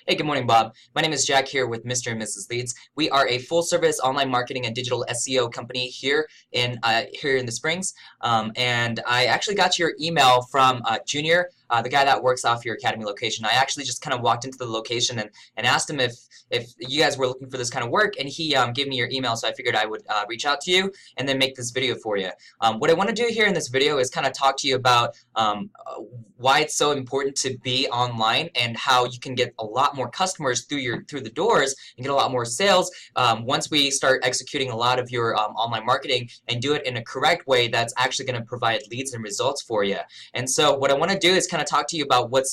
Hey, good morning, Bob. My name is Jack here with Mr. and Mrs. Leads. We are a full-service online marketing and digital SEO company here in the Springs. And I actually got your email from Junior, the guy that works off your academy location. I actually just kind of walked into the location and asked him if you guys were looking for this kind of work, and he gave me your email, so I figured I would reach out to you and then make this video for you. What I want to do here in this video is kind of talk to you about why it's so important to be online and how you can get a lot more customers through the doors and get a lot more sales once we start executing a lot of your online marketing and do it in a correct way that's actually going to provide leads and results for you. And so what I want to do is kind of talk to you about what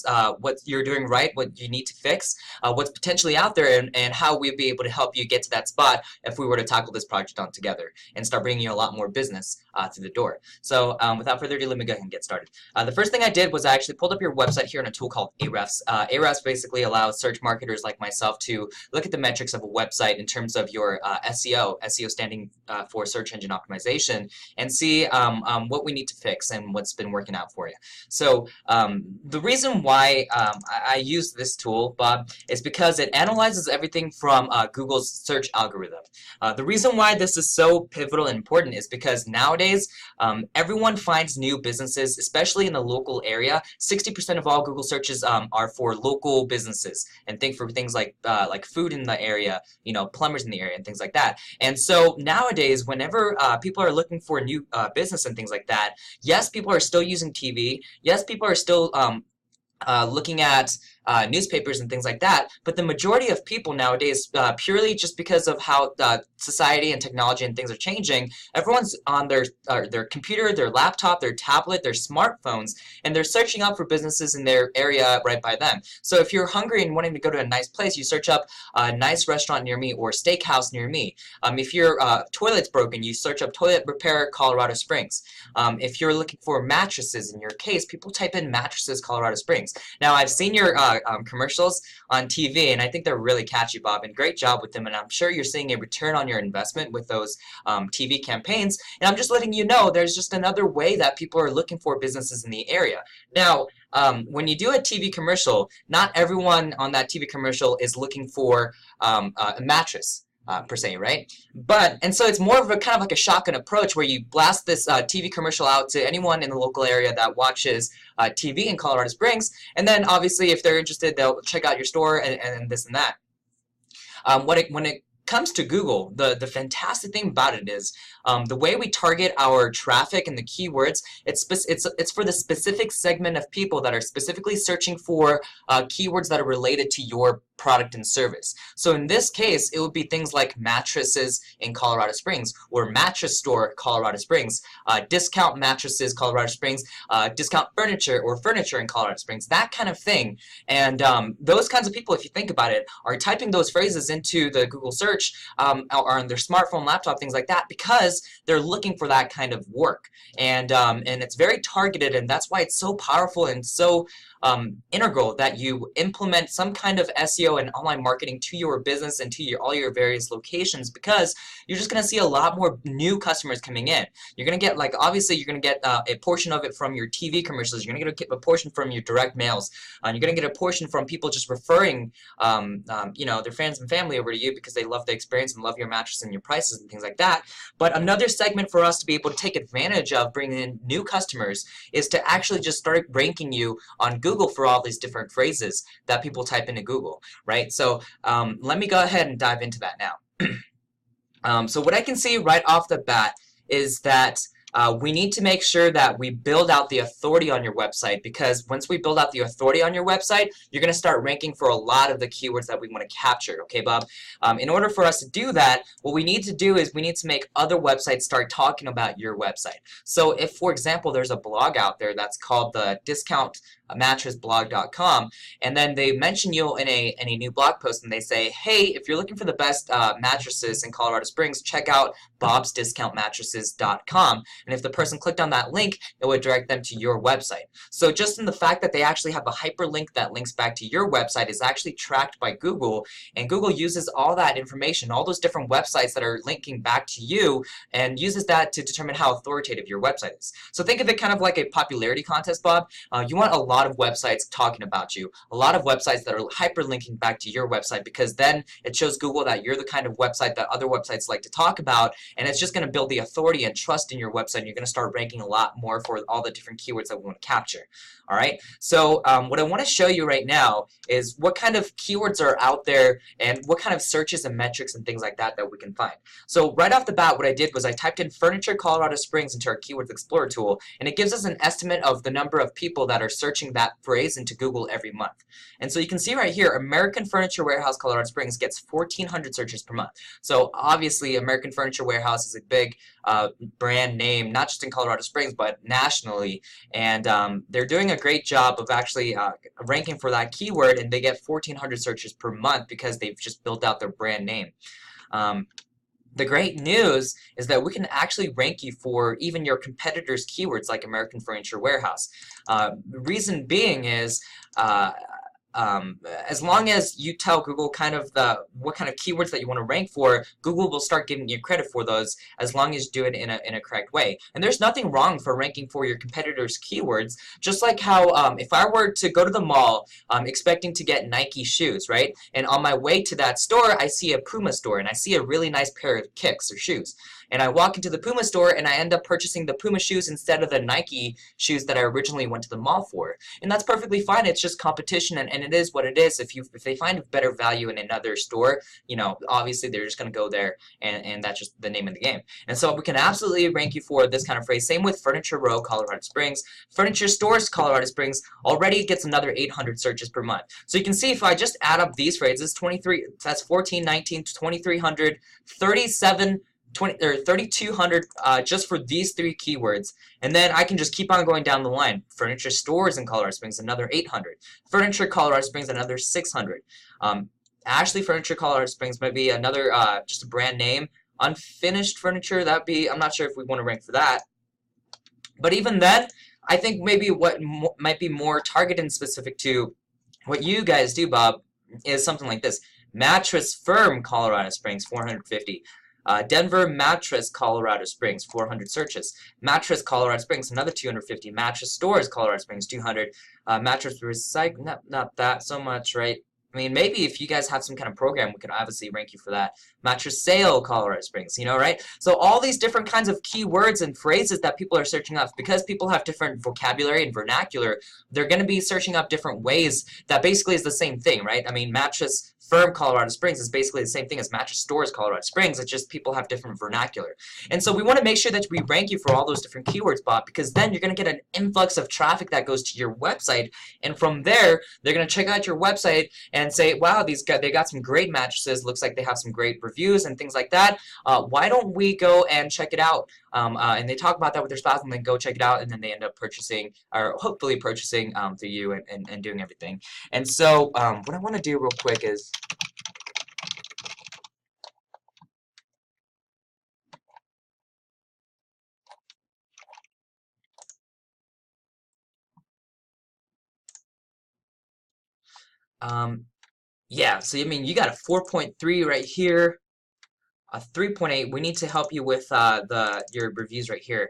you're doing right, what you need to fix, what's potentially out there, and how we'd be able to help you get to that spot if we were to tackle this project on together and start bringing you a lot more business through the door. So without further ado, let me go ahead and get started. The first thing I did was I actually pulled up your website here in a tool called Ahrefs. Ahrefs basically allows search marketers like myself to look at the metrics of a website in terms of your SEO standing for search engine optimization, and see what we need to fix and what's been working out for you. So the reason why I use this tool, Bob, is because it analyzes everything from Google's search algorithm. The reason why this is so pivotal and important is because nowadays everyone finds new businesses, especially in the local area. 60% of all Google searches are for local businesses, and think for things like food in the area, plumbers in the area, and things like that. And so nowadays, whenever people are looking for a new business and things like that, yes, people are still using TV. Yes, people are still looking at newspapers and things like that, but the majority of people nowadays, purely just because of how society and technology and things are changing, everyone's on their computer, their laptop, their tablet, their smartphones, and they're searching up for businesses in their area right by them. So if you're hungry and wanting to go to a nice place, you search up a nice restaurant near me or steakhouse near me. If your toilet's broken, you search up toilet repair Colorado Springs. If you're looking for mattresses, in your case, people type in mattresses Colorado Springs. Now, I've seen your commercials on TV, and I think they're really catchy, Bob, and great job with them, and I'm sure you're seeing a return on your investment with those TV campaigns, and I'm just letting you know there's just another way that people are looking for businesses in the area. Now, when you do a TV commercial, not everyone on that TV commercial is looking for a mattress. Per se, right? And so it's more of a kind of like a shotgun approach where you blast this TV commercial out to anyone in the local area that watches TV in Colorado Springs, and then obviously if they're interested, they'll check out your store and this and that. When it comes to Google, the fantastic thing about it is the way we target our traffic and the keywords, it's for the specific segment of people that are specifically searching for keywords that are related to your product and service. So in this case, it would be things like mattresses in Colorado Springs, or mattress store Colorado Springs, discount mattresses Colorado Springs, discount furniture or furniture in Colorado Springs, that kind of thing. And those kinds of people, if you think about it, are typing those phrases into the Google search or on their smartphone, laptop, things like that, because they're looking for that kind of work. And it's very targeted, and that's why it's so powerful and so integral that you implement some kind of SEO and online marketing to your business and to all your various locations, because you're just going to see a lot more new customers coming in. You're going to get, obviously you're going to get a portion of it from your TV commercials. You're going to get a portion from your direct mails. You're going to get a portion from people just referring their friends and family over to you because they love the experience and love your mattress and your prices and things like that. But another segment for us to be able to take advantage of bringing in new customers is to actually just start ranking you on Google for all these different phrases that people type into Google, right? So let me go ahead and dive into that now. So what I can see right off the bat is that we need to make sure that we build out the authority on your website, because once we build out the authority on your website, you're going to start ranking for a lot of the keywords that we want to capture, okay, Bob? In order for us to do that, what we need to do is we need to make other websites start talking about your website. So if, for example, there's a blog out there that's called the discountmattressblog.com, and then they mention you in a new blog post, and they say, hey, if you're looking for the best mattresses in Colorado Springs, check out bobsdiscountmattresses.com. And if the person clicked on that link, it would direct them to your website. So just in the fact that they actually have a hyperlink that links back to your website is actually tracked by Google, and Google uses all that information, all those different websites that are linking back to you, and uses that to determine how authoritative your website is. So think of it kind of like a popularity contest, Bob. You want a lot lot of websites talking about you, a lot of websites that are hyperlinking back to your website, because then it shows Google that you're the kind of website that other websites like to talk about, and it's just going to build the authority and trust in your website, and you're going to start ranking a lot more for all the different keywords that we want to capture. All right, so what I want to show you right now is what kind of keywords are out there and what kind of searches and metrics and things like that that we can find. So right off the bat, what I did was I typed in furniture Colorado Springs into our Keywords Explorer tool, and it gives us an estimate of the number of people that are searching that phrase into Google every month. And so you can see right here, American Furniture Warehouse Colorado Springs gets 1,400 searches per month. So obviously, American Furniture Warehouse is a big brand name, not just in Colorado Springs, but nationally. And they're doing a great job of actually ranking for that keyword, and they get 1,400 searches per month because they've just built out their brand name. The great news is that we can actually rank you for even your competitors' keywords like American Furniture Warehouse. The reason being is as long as you tell Google kind of what kind of keywords that you want to rank for, Google will start giving you credit for those as long as you do it in a correct way. And there's nothing wrong for ranking for your competitors' keywords, just like how if I were to go to the mall expecting to get Nike shoes, right? And on my way to that store, I see a Puma store and I see a really nice pair of kicks or shoes. And I walk into the Puma store and I end up purchasing the Puma shoes instead of the Nike shoes that I originally went to the mall for. And that's perfectly fine. It's just competition, and it is what it is. If they find better value in another store, you know, obviously they're just going to go there, and that's just the name of the game. And so we can absolutely rank you for this kind of phrase. Same with Furniture Row, Colorado Springs. Furniture Stores, Colorado Springs already gets another 800 searches per month. So you can see if I just add up these phrases, 23, that's 14, 19, 2,300, 37, 3,200 just for these three keywords, and then I can just keep on going down the line. Furniture Stores in Colorado Springs, another 800. Furniture Colorado Springs, another 600. Ashley Furniture Colorado Springs might be another just a brand name. Unfinished Furniture, that'd be, I'm not sure if we want to rank for that. But even then, I think maybe what might be more targeted and specific to what you guys do, Bob, is something like this. Mattress Firm Colorado Springs, 450. Denver Mattress Colorado Springs, 400 searches. Mattress Colorado Springs, another 250. Mattress Stores Colorado Springs, 200. Mattress Recycle, not that so much, right? I mean, maybe if you guys have some kind of program, we could obviously rank you for that. Mattress Sale Colorado Springs, you know, right? So all these different kinds of keywords and phrases that people are searching up, because people have different vocabulary and vernacular, they're going to be searching up different ways that basically is the same thing, right? I mean, Mattress Firm Colorado Springs is basically the same thing as Mattress Stores Colorado Springs. It's just people have different vernacular. And so we want to make sure that we rank you for all those different keywords, Bob, because then you're going to get an influx of traffic that goes to your website, and from there, they're going to check out your website and say, wow, they got some great mattresses, looks like they have some great reviews and things like that. Why don't we go and check it out? And they talk about that with their spouse, and then go check it out, and then they end up purchasing, or hopefully purchasing through you and doing everything. And so what I want to do real quick is yeah, so I mean, you got a 4.3 right here, a 3.8. We need to help you with your reviews right here.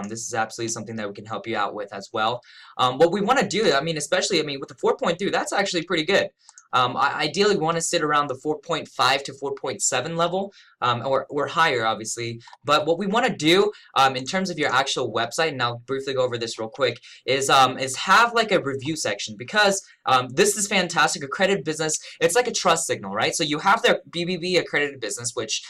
This is absolutely something that we can help you out with as well. What we want to do, I mean, especially, I mean, with the 4.3, that's actually pretty good. Ideally, we want to sit around the 4.5 to 4.7 level, or higher, obviously. But what we want to do in terms of your actual website, and I'll briefly go over this real quick, is have like a review section, because this is fantastic. Accredited business, it's like a trust signal, right? So you have the BBB accredited business, which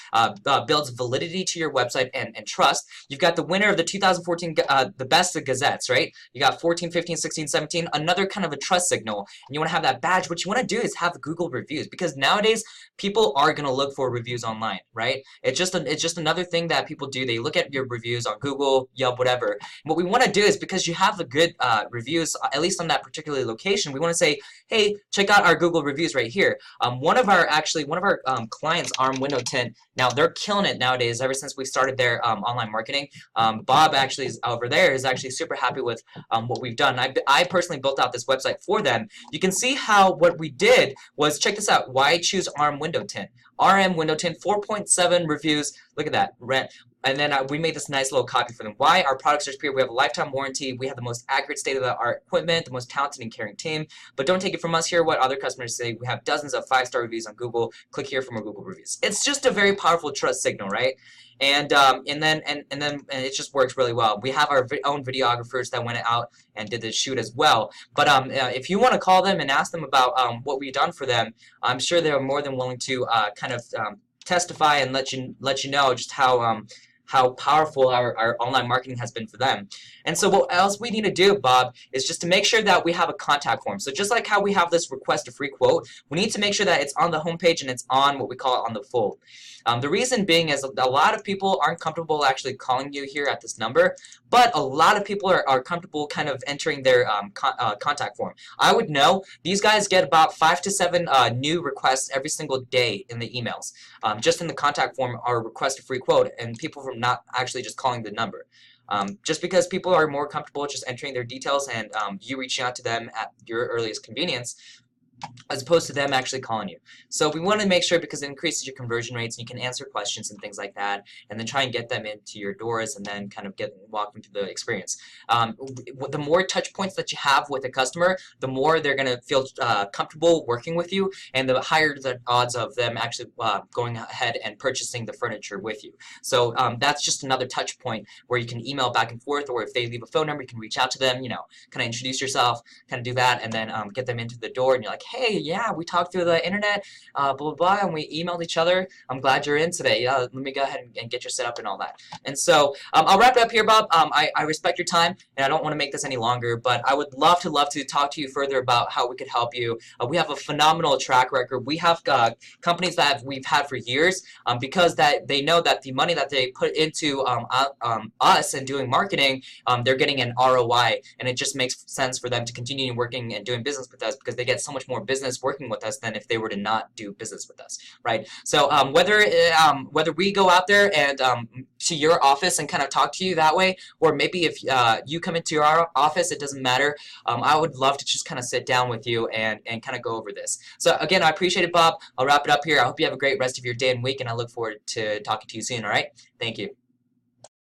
builds validity to your website and trust. You've got the winner of the 2014 the best of gazettes, right? You got 14, 15, 16, 17, another kind of a trust signal, and you want to have that badge. What you want to do is have Google reviews, because nowadays people are going to look for reviews online, right? It's just another thing that people do. They look at your reviews on Google, Yelp, whatever. And what we want to do is, because you have the good reviews, at least on that particular location, we want to say, hey, check out our Google reviews right here. One of our clients, Arm Window Tint, now they're killing it nowadays. Ever since we started their online marketing, Bob actually is over there is actually super happy with what we've done. I personally built out this website for them. You can see how what we did was, check this out, why choose Arm Window Tint. RM Window Tint, 4.7 reviews. Look at that. And then we made this nice little copy for them. Why? Our products are superior. We have a lifetime warranty. We have the most accurate state-of-the-art equipment, the most talented and caring team. But don't take it from us here. What other customers say. We have dozens of 5-star reviews on Google. Click here for more Google reviews. It's just a very powerful trust signal, right? And then it just works really well. We have our own videographers that went out and did the shoot as well. But if you want to call them and ask them about what we've done for them, I'm sure they're more than willing to kind of testify and let you know just how powerful our online marketing has been for them. And so what else we need to do, Bob, is just to make sure that we have a contact form. So just like how we have this request a free quote, we need to make sure that it's on the homepage and it's on what we call on the fold. The reason being is a lot of people aren't comfortable actually calling you here at this number, but a lot of people are comfortable kind of entering their contact form. I would know these guys get about 5 to 7 new requests every single day in the emails. Just in the contact form are request a free quote, and people from not actually just calling the number. Just because people are more comfortable just entering their details and you reaching out to them at your earliest convenience, as opposed to them actually calling you. So we want to make sure, because it increases your conversion rates and you can answer questions and things like that, and then try and get them into your doors and then kind of walk them through the experience. The more touch points that you have with a customer, the more they're going to feel comfortable working with you, and the higher the odds of them actually going ahead and purchasing the furniture with you. So that's just another touch point where you can email back and forth, or if they leave a phone number, you can reach out to them, you know, kind of introduce yourself, kind of do that, and then get them into the door, and you're like, hey, yeah, we talked through the internet, blah, blah, blah, and we emailed each other. I'm glad you're in today. Yeah, let me go ahead and get your setup and all that. And so I'll wrap it up here, Bob. I respect your time, and I don't want to make this any longer, but I would love to talk to you further about how we could help you. We have a phenomenal track record. We have companies that we've had for years because they know that the money that they put into us and doing marketing, they're getting an ROI, and it just makes sense for them to continue working and doing business with us because they get so much more business working with us than if they were to not do business with us, right? So whether we go out there and to your office and kind of talk to you that way, or maybe if you come into our office, it doesn't matter. I would love to just kind of sit down with you and kind of go over this. So again, I appreciate it, Bob. I'll wrap it up here. I hope you have a great rest of your day and week, and I look forward to talking to you soon, all right? Thank you.